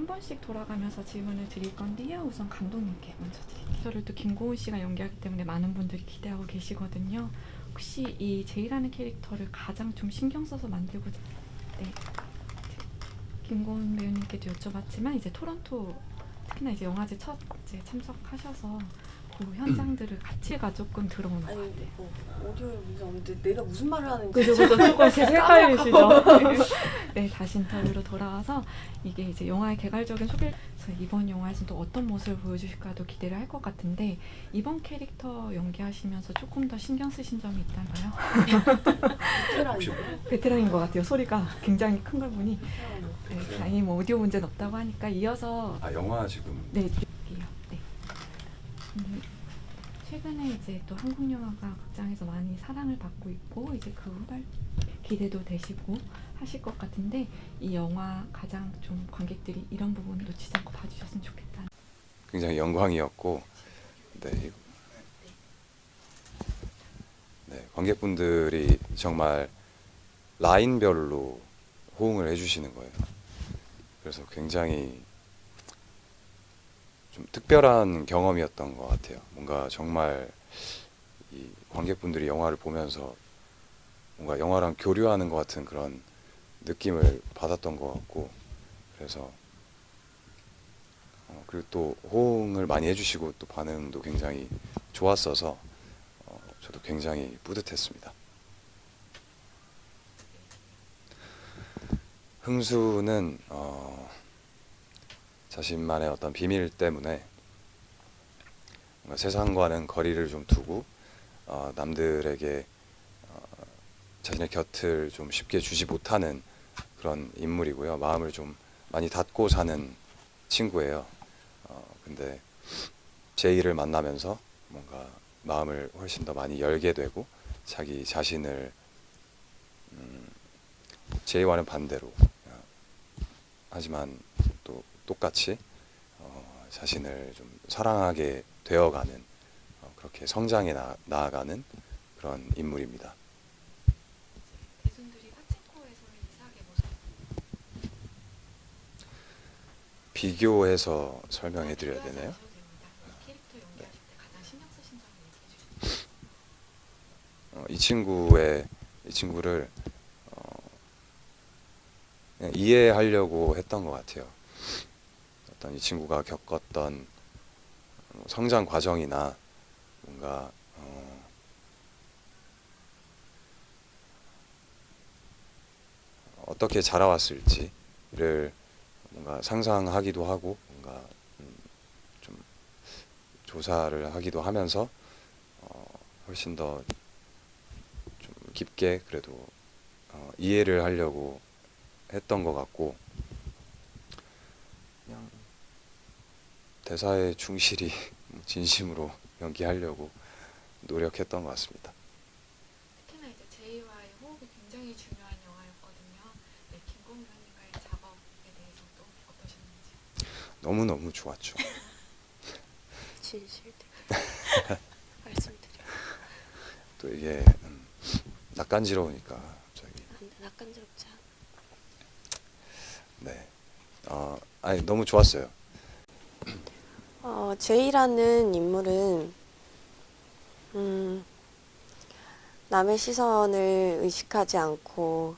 번씩 돌아가면서 질문을 드릴 건데요. 우선 감독님께 먼저 드릴게요. 저를 또 김고은 씨가 연기하기 때문에 많은 분들이 기대하고 계시거든요. 혹시 이 제이라는 캐릭터를 가장 좀 신경 써서 만들고 네. 김고은 배우님께도 여쭤봤지만 이제 토론토 특히나 이제 영화제 첫 이제 참석하셔서 그 현장들을 같이 조금 들어오는 것 아니 같아요. 뭐 오디오에 문제 없는데 내가 무슨 말을 하는지 그죠, 조금 헷갈리시죠? 네, 다시 인터뷰로 돌아와서 이게 이제 영화의 개괄적인 소개. 그래서 이번 영화에서 또 어떤 모습을 보여주실까도 기대를 할 것 같은데 이번 캐릭터 연기하시면서 조금 더 신경 쓰신 점이 있다가요? 베테랑이에요. 베테랑인 것 같아요. 소리가 굉장히 큰 걸 보니. 네, 베테랑. 다행히 뭐 오디오 문제는 없다고 하니까 이어서 영화 지금 네, 드릴게요. 네. 최근에 이제 또 한국 영화가 극장에서 많이 사랑을 받고 있고 이제 그 후발 기대도 되시고 하실 것 같은데 이 영화 가장 좀 관객들이 이런 부분 놓치지 않고 봐주셨으면 좋겠다. 굉장히 영광이었고, 관객분들이 정말 라인별로 호응을 해주시는 거예요. 그래서 굉장히 좀 특별한 경험이었던 것 같아요. 뭔가 정말 이 관객분들이 영화를 보면서 뭔가 영화랑 교류하는 것 같은 그런 느낌을 받았던 것 같고, 그래서 그리고 또 호응을 많이 해주시고 또 반응도 굉장히 좋았어서 저도 굉장히 뿌듯했습니다. 흥수는 자신만의 어떤 비밀 때문에 뭔가 세상과는 거리를 좀 두고 남들에게 자신의 곁을 좀 쉽게 주지 못하는 그런 인물이고요. 마음을 좀 많이 닫고 사는 친구예요. 근데 제이를 만나면서 뭔가 마음을 훨씬 더 많이 열게 되고 자기 자신을 제이와는 반대로 하지만 또 똑같이 자신을 좀 사랑하게 되어가는 그렇게 성장해 나아가는 그런 인물입니다. 대중들이 파친코에서의 이삭의 모습 비교해서 설명해 드려야 되나요? 캐릭터 연기하실 때 가장 신경 쓰신 점을 얘기해 주시죠. 이 친구를 그냥 이해하려고 했던 것 같아요. 어떤 이 친구가 겪었던 성장 과정이나 뭔가 어떻게 자라왔을지를 뭔가 상상하기도 하고 뭔가 좀 조사를 하기도 하면서 훨씬 더 좀 깊게 그래도 이해를 하려고 했던 것 같고 그냥 대사에 충실히 진심으로 연기하려고 노력했던 것 같습니다. 특히나 이제 제이와의 호흡이 굉장히 중요한 영화였거든요. 네, 김고은 배우님과의 작업에 대해서도 어떠셨는지. 너무너무 좋았죠. 진실되게 말씀드려요. 또 이게 낯간지러우니까 갑자기. 낯간지럽지 않아. 네. 아니 너무 좋았어요. 제이라는 인물은 남의 시선을 의식하지 않고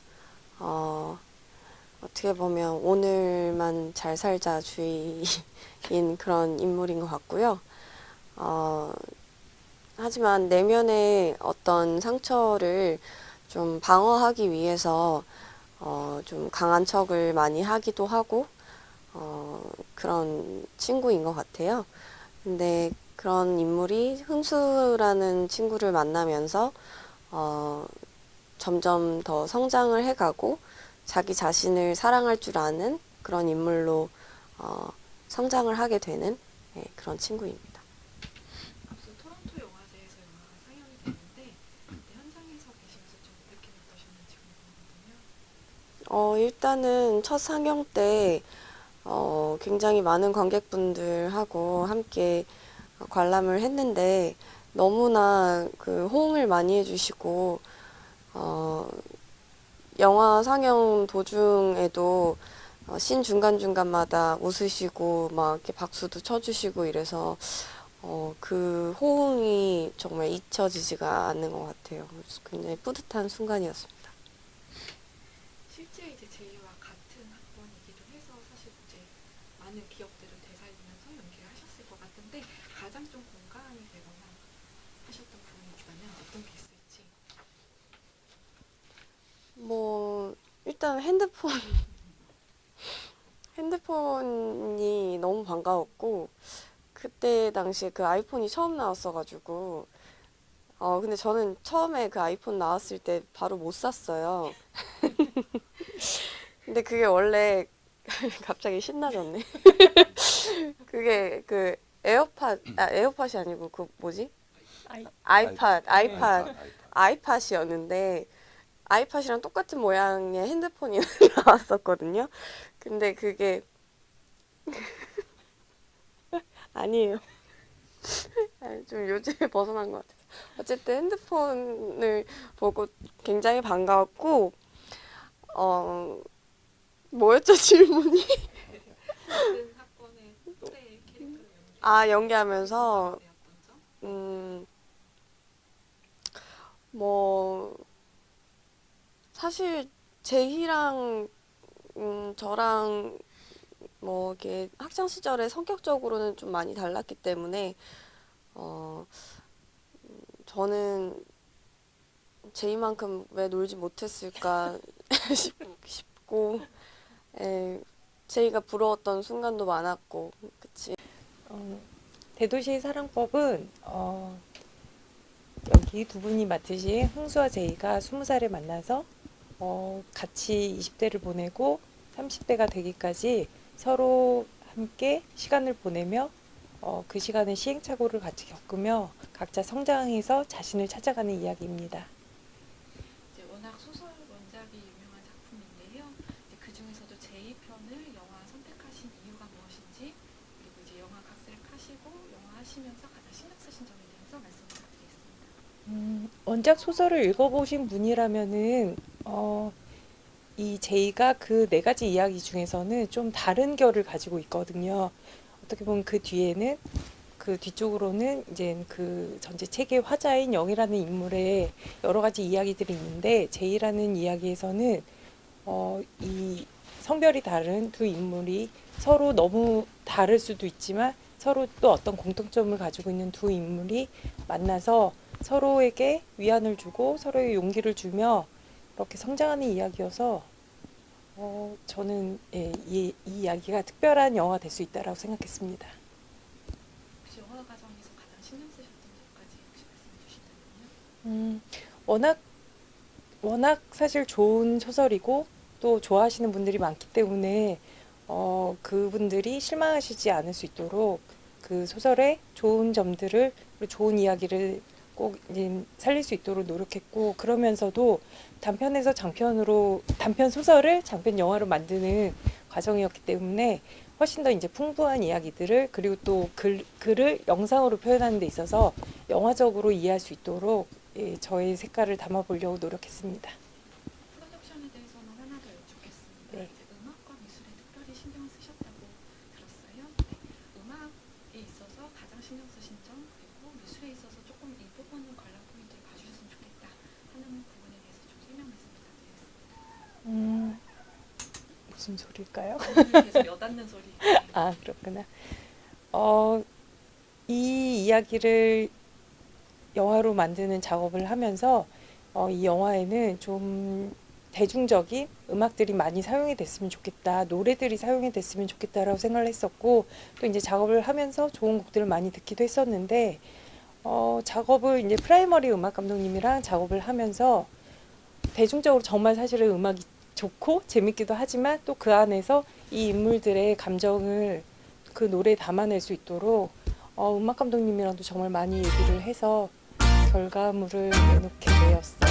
어떻게 보면 오늘만 잘 살자 주의인 그런 인물인 것 같고요. 하지만 내면의 어떤 상처를 좀 방어하기 위해서 좀 강한 척을 많이 하기도 하고 그런 친구인 것 같아요. 근데 그런 인물이 흥수라는 친구를 만나면서 점점 더 성장을 해가고 자기 자신을 사랑할 줄 아는 그런 인물로 성장을 하게 되는 그런 친구입니다. 앞서 토론토 영화제에서 영화가 상영이 됐는데 그때 현장에서 계시면서 좀 느낌 어떠셨는지 궁금하거든요. 일단은 첫 상영 때 굉장히 많은 관객분들하고 함께 관람을 했는데 너무나 그 호응을 많이 해주시고 영화 상영 도중에도 씬 중간중간마다 웃으시고 막 이렇게 박수도 쳐주시고 이래서 그 호응이 정말 잊혀지지가 않는 것 같아요. 그래서 굉장히 뿌듯한 순간이었습니다. 실제 이제 제이와 같은 학번이기도 해서 사실 이제 많은 기억들을 되살리면서 연기를 하셨을 것 같은데 가장 좀 공감이 되거나 하셨던 부분이 있다면 어떤 게 있을지. 뭐 일단 핸드폰이 너무 반가웠고 그때 당시에 그 아이폰이 처음 나왔어가지고 근데 저는 처음에 그 아이폰 나왔을 때 바로 못 샀어요. 근데 그게 원래 갑자기 신나졌네. 그게 그 에어팟이 아니고 그 뭐지? 아이팟이었는데 아이팟이랑 똑같은 모양의 핸드폰이 나왔었거든요. 근데 그게 아니에요. 좀 요즘에 벗어난 것 같아서. 어쨌든 핸드폰을 보고 굉장히 반가웠고, 뭐였죠, 질문이? 같은 학번의 또래 캐릭터를 연기하면서, 되었던 점? 뭐, 사실 제희랑, 저랑, 뭐, 이렇게 학창 시절에 성격적으로는 좀 많이 달랐기 때문에, 저는 제이만큼 왜 놀지 못했을까 싶고, 제이가 부러웠던 순간도 많았고, 그치. 대도시 사랑법은 여기 두 분이 맡으신 흥수와 제이가 20살에 만나서 같이 20대를 보내고 30대가 되기까지 서로 함께 시간을 보내며 그 시간에 시행착오를 같이 겪으며 각자 성장해서 자신을 찾아가는 이야기입니다. 이제 워낙 소설 원작이 유명한 작품인데요. 이제 그 중에서도 제2편을 영화 선택하신 이유가 무엇인지 그리고 이제 영화 각색을 하시고 영화 하시면서 가장 신경 쓰신 점에 대해서 말씀 부탁드리겠습니다. 원작 소설을 읽어보신 분이라면은 이 제이가 그 네 가지 이야기 중에서는 좀 다른 결을 가지고 있거든요. 어떻게 보면 그 뒤에는 그 뒤쪽으로는 이제 그 전체 책의 화자인 영이라는 인물의 여러 가지 이야기들이 있는데 제이라는 이야기에서는 이 성별이 다른 두 인물이 서로 너무 다를 수도 있지만 서로 또 어떤 공통점을 가지고 있는 두 인물이 만나서 서로에게 위안을 주고 서로에게 용기를 주며 이렇게 성장하는 이야기여서 저는 이 이야기가 특별한 영화가 될 수 있다라고 생각했습니다. 혹시 영화 과정에서 가장 신경 쓰셨던 점까지 혹시 말씀해 주신다면요? 워낙 사실 좋은 소설이고 또 좋아하시는 분들이 많기 때문에 그분들이 실망하시지 않을 수 있도록 그 소설의 좋은 점들을 그리고 좋은 이야기를 꼭 이제 살릴 수 있도록 노력했고 그러면서도 단편에서 장편으로 단편 소설을 장편 영화로 만드는 과정이었기 때문에 훨씬 더 이제 풍부한 이야기들을 그리고 또 글을 영상으로 표현하는 데 있어서 영화적으로 이해할 수 있도록 저의 색깔을 담아보려고 노력했습니다. 프로덕션에 대해서는 하나 더 여쭙겠습니다. 네. 이제 음악과 미술에 특별히 신경 쓰셨다고 들었어요. 네. 음악에 있어서 가장 신경 쓰신 점 그리고 미술에 있어서 조금 이 부분은 관람 포인트를 봐주셨으면 좋겠다 하는 부분에 대해서 좀 설명 말씀 부탁드리겠습니다. 무슨 소리일까요? 계속 여닫는 소리. 아, 그렇구나. 이 이야기를 영화로 만드는 작업을 하면서 이 영화에는 좀 대중적인 음악들이 많이 사용이 됐으면 좋겠다, 노래들이 사용이 됐으면 좋겠다라고 생각을 했었고 또 이제 작업을 하면서 좋은 곡들을 많이 듣기도 했었는데 작업을 이제 프라이머리 음악 감독님이랑 작업을 하면서 대중적으로 정말 사실은 음악이 좋고 재밌기도 하지만 또 그 안에서 이 인물들의 감정을 그 노래에 담아낼 수 있도록 음악 감독님이랑도 정말 많이 얘기를 해서 결과물을 내놓게 되었어요.